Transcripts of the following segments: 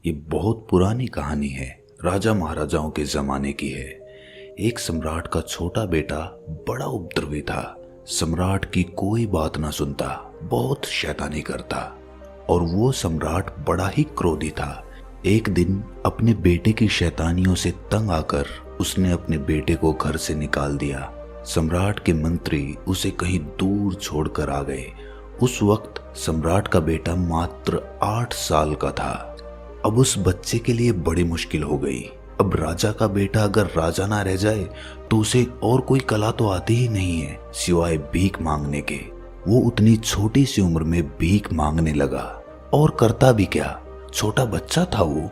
ये बहुत पुरानी कहानी है। राजा महाराजाओं के जमाने की है। एक सम्राट का छोटा बेटा बड़ा उपद्रवी था। सम्राट की कोई बात ना सुनता, बहुत शैतानी करता और वो सम्राट बड़ा ही क्रोधी था। एक दिन अपने बेटे की शैतानियों से तंग आकर उसने अपने बेटे को घर से निकाल दिया। सम्राट के मंत्री उसे कहीं दूर छोड़कर आ गए। उस वक्त सम्राट का बेटा मात्र 8 साल का था। अब उस बच्चे के लिए बड़ी मुश्किल हो गई। अब राजा का बेटा अगर राजा ना रह जाए तो उसे और कोई कला तो आती ही नहीं है सिवाय भीख मांगने के। वो उतनी छोटी सी उम्र में भीख मांगने लगा और करता भी क्या, छोटा बच्चा था वो।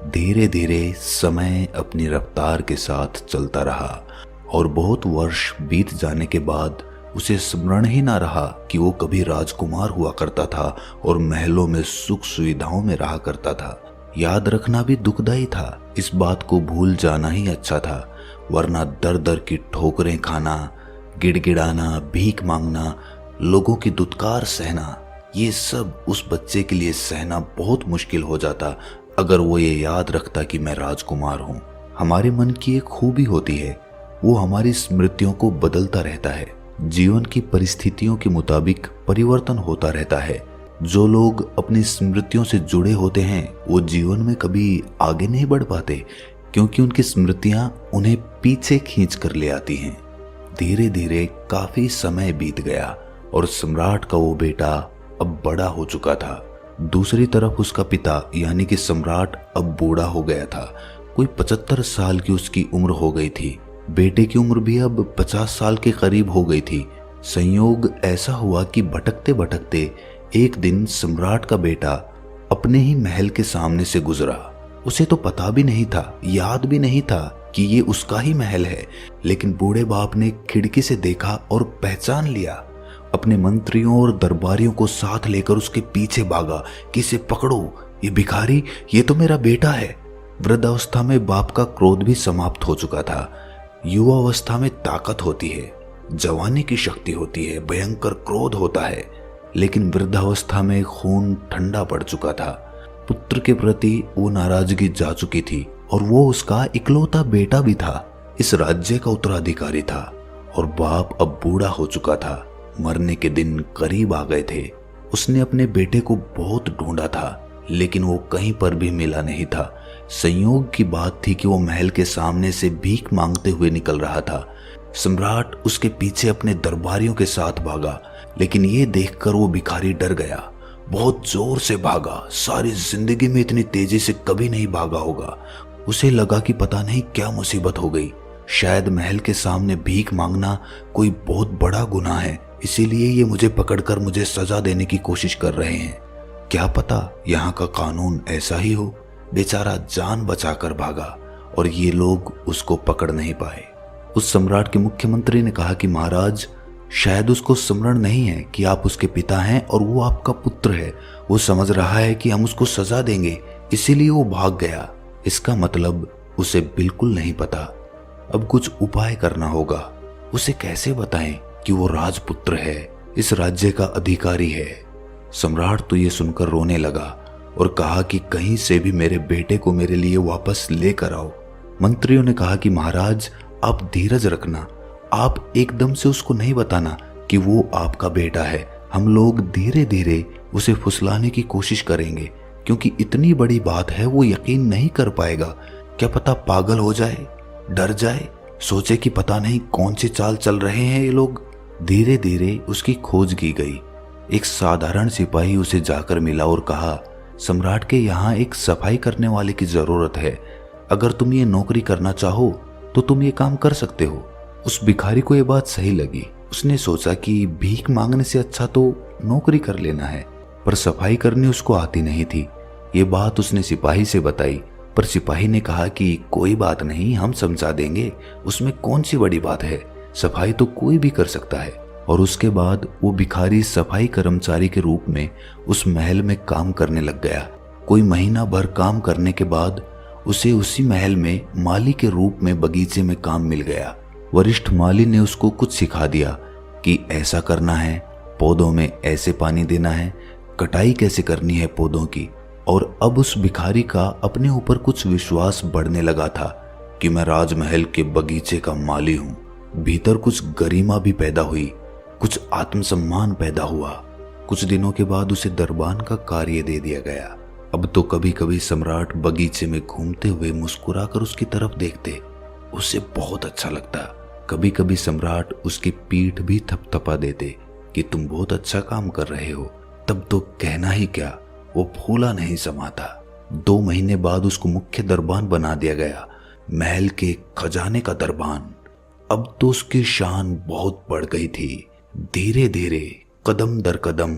धीरे धीरे समय अपनी रफ्तार के साथ चलता रहा और बहुत वर्ष बीत जाने के बाद उसे स्मरण ही ना रहा कि वो कभी राजकुमार हुआ करता था और महलों में सुख सुविधाओं में रहा करता था। याद रखना भी दुखदाई था, इस बात को भूल जाना ही अच्छा था, वरना दर दर की ठोकरें खाना, गिड़गिड़ाना, भीख मांगना, लोगों की दुत्कार सहना, ये सब उस बच्चे के लिए सहना बहुत मुश्किल हो जाता अगर वो ये याद रखता कि मैं राजकुमार हूँ। हमारे मन की एक खूबी होती है, वो हमारी स्मृतियों को बदलता रहता है। जीवन की परिस्थितियों के मुताबिक परिवर्तन होता रहता है। जो लोग अपनी स्मृतियों से जुड़े होते हैं वो जीवन में कभी आगे नहीं बढ़ पाते, क्योंकि उनकी स्मृतियां उन्हें पीछे खींच कर ले आती हैं। धीरे धीरे काफी समय बीत गया और सम्राट का वो बेटा अब बड़ा हो चुका था। दूसरी तरफ उसका पिता यानी कि सम्राट अब बूढ़ा हो गया था। कोई 75 साल की उसकी उम्र हो गई थी। बेटे की उम्र भी अब 50 साल के करीब हो गई थी। संयोग ऐसा हुआ कि भटकते भटकते एक दिन सम्राट का बेटा अपने ही महल के सामने से गुजरा। उसे तो पता भी नहीं था, याद भी नहीं था कि ये उसका ही महल है, लेकिन बूढ़े बाप ने खिड़की से देखा और पहचान लिया। अपने मंत्रियों और दरबारियों को साथ लेकर उसके पीछे भागा कि इसे पकड़ो, ये भिखारी, ये तो मेरा बेटा है। वृद्धावस्था में बाप का क्रोध भी समाप्त हो चुका था। युवावस्था में ताकत होती है, जवानी की शक्ति होती है, भयंकर क्रोध होता है, लेकिन वृद्धावस्था में खून ठंडा पड़ चुका था। पुत्र के प्रति वो नाराजगी जा चुकी थी और वो उसका इकलौता बेटा भी था, इस राज्य का उत्तराधिकारी था और बाप अब बूढ़ा हो चुका था। मरने के दिन करीब आ गए थे। उसने अपने बेटे को बहुत ढूंढा था, लेकिन वो कहीं पर भी मिला नहीं था। संयोग की बात थी कि वो महल के सामने से भीख मांगते हुए निकल रहा था। सम्राट उसके पीछे अपने दरबारियों के साथ भागा, लेकिन ये देखकर वो भिखारी डर गया। बहुत जोर से भागा, सारी जिंदगी में इतनी तेजी से कभी नहीं भागा होगा। उसे लगा कि पता नहीं क्या मुसीबत हो गई। शायद महल के सामने भीख मांगना कोई बहुत बड़ा गुनाह है, इसीलिए ये मुझे पकड़कर मुझे सजा देने की कोशिश कर रहे हैं। क्या पता यहाँ का कानून ऐसा ही हो। बेचारा जान बचाकर भागा और ये लोग उसको पकड़ नहीं पाए। उस सम्राट के मुख्यमंत्री ने कहा कि महाराज, शायद उसको स्मरण नहीं है कि आप उसके पिता हैं और वो आपका पुत्र है। वो समझ रहा है कि हम उसको सजा देंगे, इसीलिए वो भाग गया। इसका मतलब उसे बिल्कुल नहीं पता। अब कुछ उपाय करना होगा। उसे कैसे बताएं कि वो राजपुत्र है, इस राज्य का अधिकारी है। सम्राट तो ये सुनकर रोने लगा और कहा कि कहीं से भी मेरे बेटे को मेरे लिए वापस लेकर आओ। मंत्रियों ने कहा कि महाराज, आप धीरज रखना, आप एकदम से उसको नहीं बताना कि वो आपका बेटा है। हम लोग धीरे धीरे उसे फुसलाने की कोशिश करेंगे, क्योंकि इतनी बड़ी बात है, वो यकीन नहीं कर पाएगा। क्या पता पागल हो जाए, डर जाए, सोचे कि पता नहीं कौन सी चाल चल रहे हैं ये लोग। धीरे धीरे उसकी खोज की गई। एक साधारण सिपाही उसे जाकर मिला और कहा, सम्राट के यहाँ एक सफाई करने वाले की जरूरत है। अगर तुम ये नौकरी करना चाहो तो तुम ये काम कर सकते हो। उस भिखारी को ये बात सही लगी। उसने सोचा कि भीख मांगने से अच्छा तो नौकरी कर लेना है, पर सफाई करनी उसको आती नहीं थी। ये बात उसने सिपाही से बताई, पर सिपाही ने कहा कि कोई बात नहीं, हम समझा देंगे, उसमें कौन सी बड़ी बात है, सफाई तो कोई भी कर सकता है। और उसके बाद वो भिखारी सफाई कर्मचारी के रूप में उस महल में काम करने लग गया। कोई महीना भर काम करने के बाद उसे उसी महल में माली के रूप में बगीचे में काम मिल गया। वरिष्ठ माली ने उसको कुछ सिखा दिया कि ऐसा करना है, पौधों में ऐसे पानी देना है, कटाई कैसे करनी है पौधों की, और अब उस भिखारी का अपने ऊपर कुछ विश्वास बढ़ने लगा था कि मैं राजमहल के बगीचे का माली हूं। भीतर कुछ गरिमा भी पैदा हुई, कुछ आत्मसम्मान पैदा हुआ। कुछ दिनों के बाद उसे दरबान का कार्य दे दिया गया। अब तो कभी कभी सम्राट बगीचे में घूमते हुए मुस्कुराकर उसकी तरफ देखते, उसे बहुत अच्छा लगता। कभी कभी सम्राट उसकी पीठ भी थपथपा देते कि तुम बहुत अच्छा काम कर रहे हो। तब तो कहना ही क्या, वो फूला नहीं समाता। 2 महीने बाद उसको मुख्य दरबान बना दिया गया, महल के खजाने का दरबान। अब तो उसकी शान बहुत बढ़ गई थी। धीरे धीरे कदम दर कदम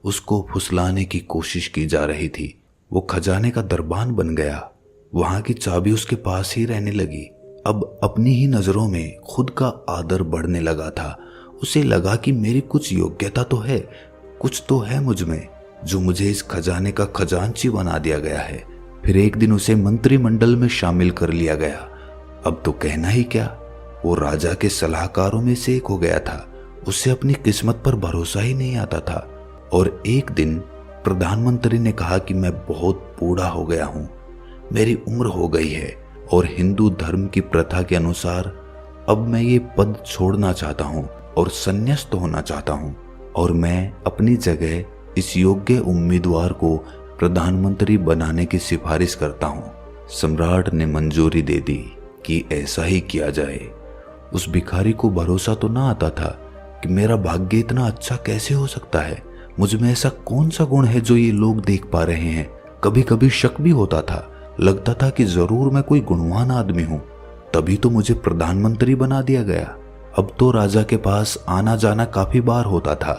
उसको फुसलाने की कोशिश की जा रही थी। वो खजाने का दरबान बन गया, वहां की चाबी उसके पास ही रहने लगी। अब अपनी ही नजरों में खुद का आदर बढ़ने लगा था। उसे लगा कि मेरी कुछ योग्यता तो है, कुछ तो है मुझ में, जो मुझे इस खजाने का खजांची बना दिया गया है। फिर एक दिन उसे मंत्रिमंडल में शामिल कर लिया गया। अब तो कहना ही क्या, वो राजा के सलाहकारों में से एक हो गया था। उसे अपनी किस्मत पर भरोसा ही नहीं आता था। और एक दिन प्रधानमंत्री ने कहा कि मैं बहुत बूढ़ा हो गया हूँ, मेरी उम्र हो गई है और हिंदू धर्म की प्रथा के अनुसार अब मैं ये पद छोड़ना चाहता हूँ और संन्यास्त होना चाहता हूँ, और मैं अपनी जगह इस योग्य उम्मीदवार को प्रधानमंत्री बनाने की सिफारिश करता हूँ। सम्राट ने मंजूरी दे दी कि ऐसा ही किया जाए। उस भिखारी को भरोसा तो ना आता था कि मेरा भाग्य इतना अच्छा कैसे हो सकता है, मुझ में ऐसा कौन सा गुण है जो ये लोग देख पा रहे हैं। कभी कभी शक भी होता था, लगता था कि जरूर मैं कोई गुणवान आदमी हूँ, तभी तो मुझे प्रधानमंत्री बना दिया गया। अब तो राजा के पास आना जाना काफी बार होता था।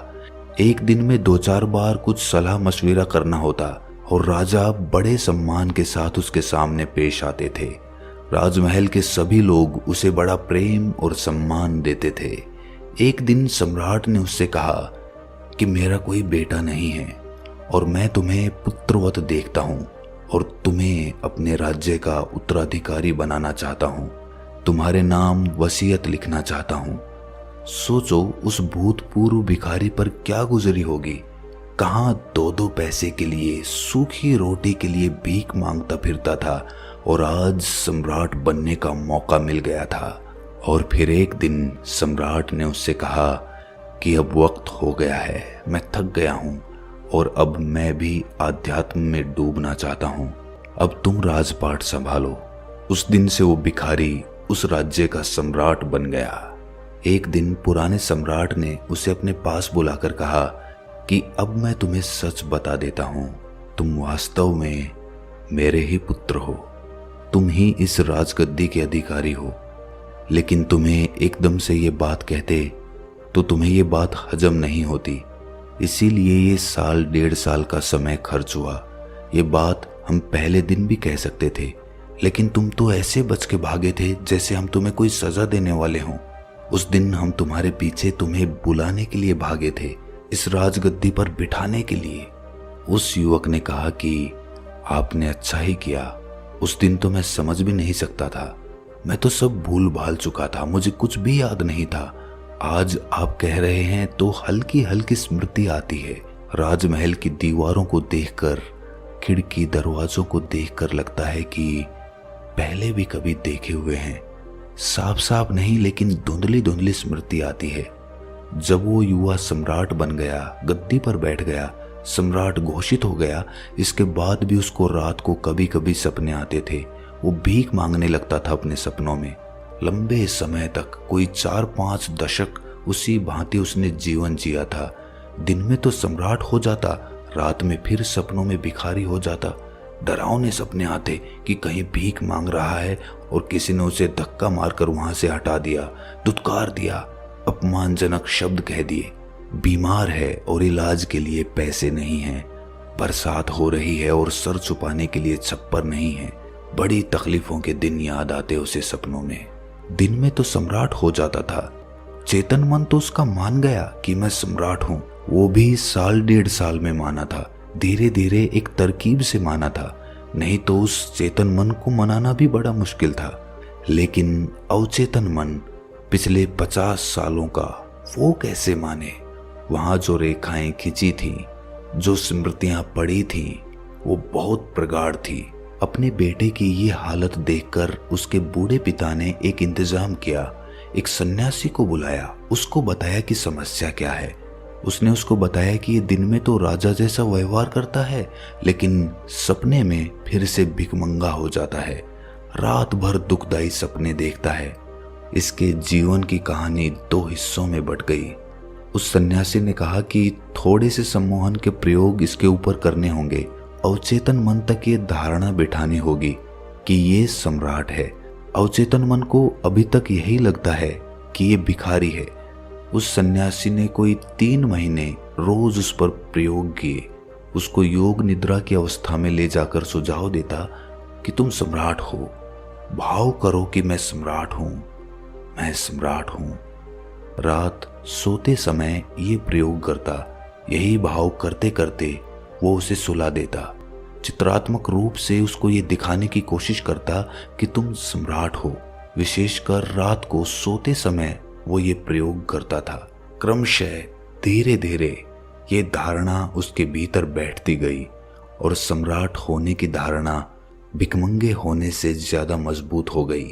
एक दिन में 2-4 बार कुछ सलाह मशविरा करना होता और राजा बड़े सम्मान के साथ उसके सामने पेश आते थे। राजमहल के सभी लोग उसे बड़ा प्रेम और सम्मान देते थे। एक दिन सम्राट ने उससे कहा कि मेरा कोई बेटा नहीं है और मैं तुम्हें पुत्रवत देखता हूँ और तुम्हें अपने राज्य का उत्तराधिकारी बनाना चाहता हूँ। तुम्हारे नाम वसीयत लिखना चाहता हूँ। सोचो उस भूतपूर्व भिखारी पर क्या गुजरी होगी। कहाँ 2-2 पैसे के लिए, सूखी रोटी के लिए भीख मांगता फिरता था और आज सम्राट बनने का मौका मिल गया था। और फिर एक दिन सम्राट ने उससे कहा कि अब वक्त हो गया है, मैं थक गया हूँ और अब मैं भी आध्यात्म में डूबना चाहता हूँ। अब तुम राजपाट संभालो। उस दिन से वो भिखारी उस राज्य का सम्राट बन गया। एक दिन पुराने सम्राट ने उसे अपने पास बुलाकर कहा कि अब मैं तुम्हें सच बता देता हूँ, तुम वास्तव में मेरे ही पुत्र हो, तुम ही इस राजगद्दी के अधिकारी हो। लेकिन तुम्हें एकदम से ये बात कहते तो तुम्हें ये बात हजम नहीं होती, इसीलिए ये 1.5 साल का समय खर्च हुआ। ये बात हम पहले दिन भी कह सकते थे, लेकिन तुम तो ऐसे बच के भागे थे जैसे हम तुम्हें कोई सजा देने वाले हों। उस दिन हम तुम्हारे पीछे तुम्हें बुलाने के लिए भागे थे, इस राजगद्दी पर बिठाने के लिए। उस युवक ने कहा कि आपने अच्छा ही किया। उस दिन तो मैं समझ भी नहीं सकता था, मैं तो सब भूल भाल चुका था, मुझे कुछ भी याद नहीं था। आज आप कह रहे हैं तो हल्की हल्की स्मृति आती है। राजमहल की दीवारों को देखकर, खिड़की दरवाजों को देखकर लगता है कि पहले भी कभी देखे हुए हैं। साफ साफ नहीं लेकिन धुंधली धुंधली स्मृति आती है। जब वो युवा सम्राट बन गया, गद्दी पर बैठ गया, सम्राट घोषित हो गया, इसके बाद भी उसको रात को कभी कभी सपने आते थे। वो भीख मांगने लगता था अपने सपनों में। लंबे समय तक, कोई 4-5 दशक उसी भांति उसने जीवन जिया था। दिन में तो सम्राट हो जाता, रात में फिर सपनों में भिखारी हो जाता। डरावने सपने आते कि कहीं भीख मांग रहा है और किसी ने उसे धक्का मारकर वहां से हटा दिया, दुत्कार दिया, अपमानजनक शब्द कह दिए। बीमार है और इलाज के लिए पैसे नहीं हैं, बरसात हो रही है और सर छुपाने के लिए छप्पर नहीं है। बड़ी तकलीफों के दिन याद आते उसे सपनों में। दिन में तो सम्राट हो जाता था। चेतन मन तो उसका मान गया कि मैं सम्राट हूँ। वो भी 1.5 साल में माना था, धीरे धीरे एक तरकीब से माना था, नहीं तो उस चेतन मन को मनाना भी बड़ा मुश्किल था। लेकिन अवचेतन मन पिछले 50 सालों का, वो कैसे माने? वहां जो रेखाएं खिंची थीं, जो स्मृतियां पड़ी थीं, वो बहुत प्रगाढ़ थी। अपने बेटे की ये हालत देखकर उसके बूढ़े पिता ने एक इंतजाम किया। एक सन्यासी को बुलाया, उसको बताया कि समस्या क्या है। उसने उसको बताया कि ये दिन में तो राजा जैसा व्यवहार करता है, लेकिन सपने में फिर से भिखमंगा हो जाता है, रात भर दुखदाई सपने देखता है। इसके जीवन की कहानी 2 हिस्सों में बट गई। उस सन्यासी ने कहा कि थोड़े से सम्मोहन के प्रयोग इसके ऊपर करने होंगे। अवचेतन मन तक ये धारणा बिठानी होगी कि ये सम्राट है। अवचेतन मन को अभी तक यही लगता है कि ये भिखारी है। उस सन्यासी ने कोई 3 महीने रोज उस पर प्रयोग किए। उसको योग निद्रा की अवस्था में ले जाकर सुझाव देता कि तुम सम्राट हो, भाव करो कि मैं सम्राट हूं, मैं सम्राट हूं। रात सोते समय ये प्रयोग करता। यही भाव करते करते वो उसे सुला देता। चित्रात्मक रूप से उसको ये दिखाने की कोशिश करता कि तुम सम्राट हो। विशेषकर रात को सोते समय वो ये प्रयोग करता था। क्रमशः धीरे धीरे ये धारणा उसके भीतर बैठती गई और सम्राट होने की धारणा भिखमंगे होने से ज्यादा मजबूत हो गई।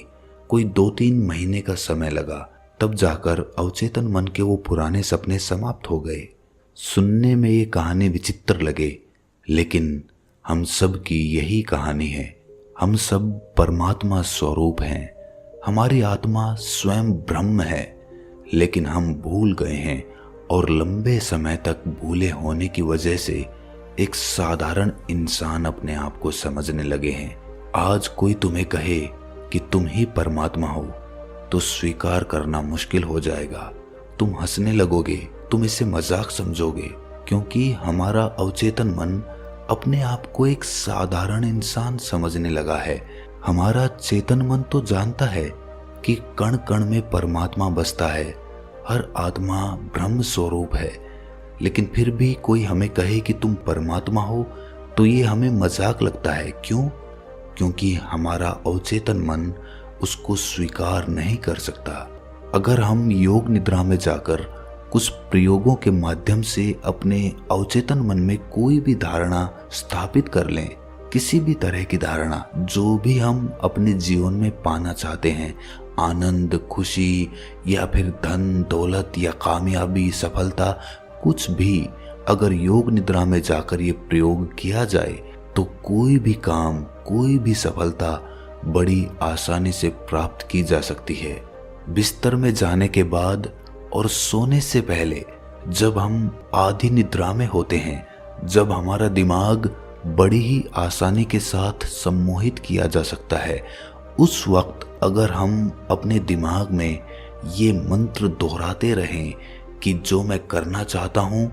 कोई 2-3 महीने का समय लगा, तब जाकर अवचेतन मन के वो पुराने सपने समाप्त हो गए। सुनने में ये कहानी विचित्र लगे, लेकिन हम सब की यही कहानी है। हम सब परमात्मा स्वरूप हैं। हमारी आत्मा स्वयं ब्रह्म है, लेकिन हम भूल गए हैं और लंबे समय तक भूले होने की वजह से एक साधारण इंसान अपने आप को समझने लगे हैं। आज कोई तुम्हें कहे कि तुम ही परमात्मा हो तो स्वीकार करना मुश्किल हो जाएगा। तुम हंसने लगोगे, तुम इसे मजाक समझोगे, क्योंकि हमारा अवचेतन मन अपने आप को एक साधारण इंसान समझने लगा है। हमारा चेतन मन तो जानता है कि कण कण में परमात्मा बसता है, हर आत्मा ब्रह्म स्वरूप है, लेकिन फिर भी कोई हमें कहे कि तुम परमात्मा हो तो ये हमें मजाक लगता है। क्यों? क्योंकि हमारा अवचेतन मन उसको स्वीकार नहीं कर सकता। अगर हम योग निद्रा में जाकर कुछ प्रयोगों के माध्यम से अपने अवचेतन मन में कोई भी धारणा स्थापित कर लें, किसी भी तरह की धारणा, जो भी हम अपने जीवन में पाना चाहते हैं, आनंद, खुशी या फिर धन दौलत या कामयाबी, सफलता, कुछ भी, अगर योग निद्रा में जाकर ये प्रयोग किया जाए तो कोई भी काम, कोई भी सफलता बड़ी आसानी से प्राप्त की जा सकती है। बिस्तर में जाने के बाद और सोने से पहले, जब हम आधी निद्रा में होते हैं, जब हमारा दिमाग बड़ी ही आसानी के साथ सम्मोहित किया जा सकता है, उस वक्त अगर हम अपने दिमाग में ये मंत्र दोहराते रहें कि जो मैं करना चाहता हूँ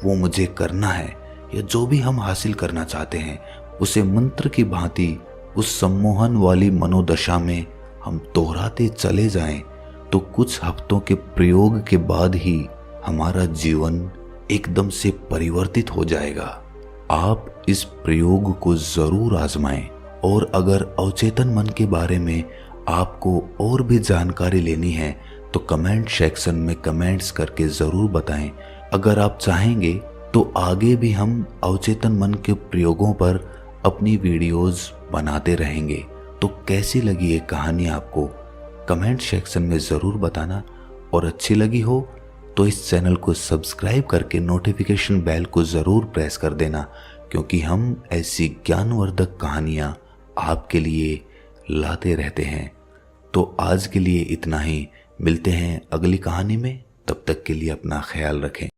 वो मुझे करना है, या जो भी हम हासिल करना चाहते हैं उसे मंत्र की भांति उस सम्मोहन वाली मनोदशा में हम दोहराते चले जाएं, तो कुछ हफ्तों के प्रयोग के बाद ही हमारा जीवन एकदम से परिवर्तित हो जाएगा। आप इस प्रयोग को जरूर आजमाएं, और अगर अवचेतन मन के बारे में आपको और भी जानकारी लेनी है तो कमेंट सेक्शन में कमेंट्स करके जरूर बताएं। अगर आप चाहेंगे तो आगे भी हम अवचेतन मन के प्रयोगों पर अपनी वीडियोस बनाते रहेंगे। तो कैसी लगी ये कहानी आपको कमेंट सेक्शन में ज़रूर बताना, और अच्छी लगी हो तो इस चैनल को सब्सक्राइब करके नोटिफिकेशन बेल को ज़रूर प्रेस कर देना, क्योंकि हम ऐसी ज्ञानवर्धक कहानियाँ आपके लिए लाते रहते हैं। तो आज के लिए इतना ही, मिलते हैं अगली कहानी में। तब तक के लिए अपना ख्याल रखें।